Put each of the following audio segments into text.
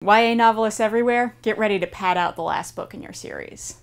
YA novelists everywhere, get ready to pad out the last book in your series.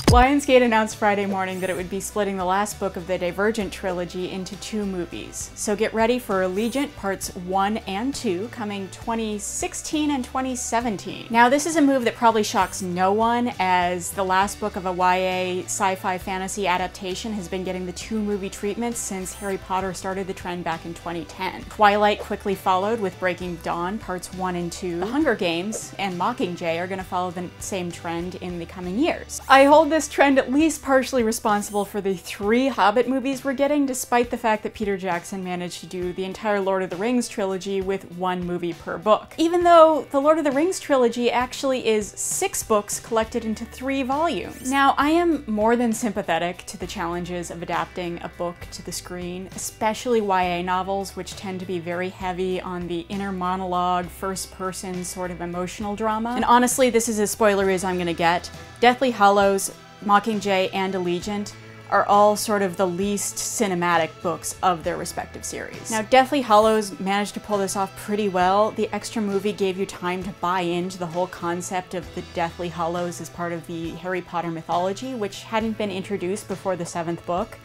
Lionsgate announced Friday morning that it would be splitting the last book of the Divergent trilogy into 2 movies. So get ready for Allegiant Parts 1 and 2 coming 2016 and 2017. Now this is a move that probably shocks no one, as the last book of a YA sci-fi fantasy adaptation has been getting the 2 movie treatments since Harry Potter started the trend back in 2010. Twilight quickly followed with Breaking Dawn Parts 1 and 2. The Hunger Games and Mockingjay are going to follow the same trend in the coming years. I hold this trend at least partially responsible for the 3 Hobbit movies we're getting, despite the fact that Peter Jackson managed to do the entire Lord of the Rings trilogy with 1 movie per book. Even though the Lord of the Rings trilogy actually is 6 books collected into 3 volumes. Now, I am more than sympathetic to the challenges of adapting a book to the screen, especially YA novels, which tend to be very heavy on the inner monologue, first-person sort of emotional drama. And honestly, this is as spoilery as I'm gonna get. Deathly Hallows, Mockingjay, and Allegiant are all sort of the least cinematic books of their respective series. Now, Deathly Hallows managed to pull this off pretty well. The extra movie gave you time to buy into the whole concept of the Deathly Hallows as part of the Harry Potter mythology, which hadn't been introduced before the 7th book.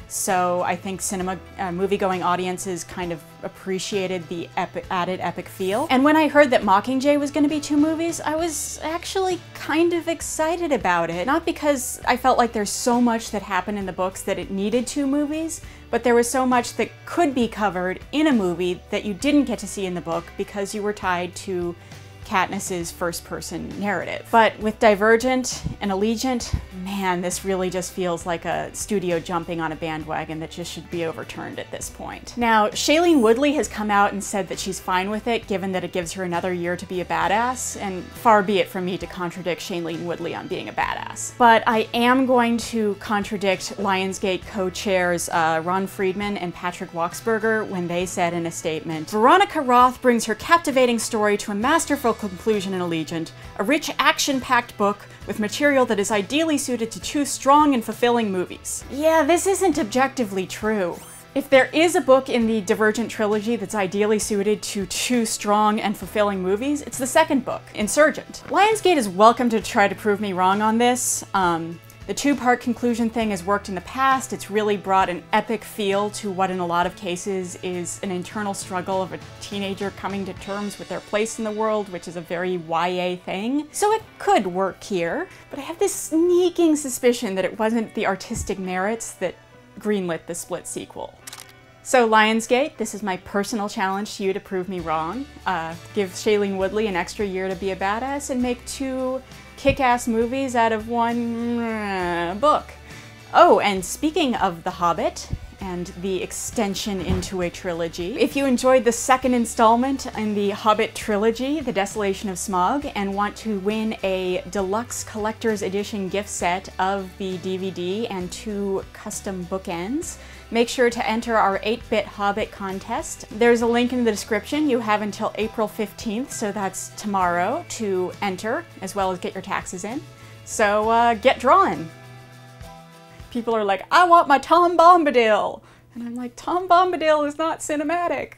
So I think movie-going audiences kind of appreciated the added epic feel. And when I heard that Mockingjay was going to be 2 movies, I was actually kind of excited about it. Not because I felt like there's so much that happened in the books that it needed 2 movies, but there was so much that could be covered in a movie that you didn't get to see in the book because you were tied to Katniss's first-person narrative. But with Divergent and Allegiant, man, this really just feels like a studio jumping on a bandwagon that just should be overturned at this point. Now, Shailene Woodley has come out and said that she's fine with it, given that it gives her another year to be a badass, and far be it from me to contradict Shailene Woodley on being a badass. But I am going to contradict Lionsgate co-chairs Ron Friedman and Patrick Wachsberger when they said in a statement, "Veronica Roth brings her captivating story to a masterful conclusion in Allegiant, a rich action-packed book with material that is ideally suited to 2 strong and fulfilling movies." Yeah, this isn't objectively true. If there is a book in the Divergent trilogy that's ideally suited to 2 strong and fulfilling movies, it's the 2nd book, Insurgent. Lionsgate is welcome to try to prove me wrong on this. The 2-part conclusion thing has worked in the past. It's really brought an epic feel to what in a lot of cases is an internal struggle of a teenager coming to terms with their place in the world, which is a very YA thing. So it could work here, but I have this sneaking suspicion that it wasn't the artistic merits that greenlit the split sequel. So Lionsgate, this is my personal challenge to you to prove me wrong. Give Shailene Woodley an extra year to be a badass and make 2 kick-ass movies out of 1 book. Oh, and speaking of The Hobbit and the extension into a trilogy, if you enjoyed the 2nd installment in the Hobbit trilogy, The Desolation of Smaug, and want to win a deluxe collector's edition gift set of the DVD and 2 custom bookends, make sure to enter our 8-bit Hobbit contest. There's a link in the description. You have until April 15th, so that's tomorrow, to enter, as well as get your taxes in. So get drawing. People are like, "I want my Tom Bombadil!" And I'm like, Tom Bombadil is not cinematic.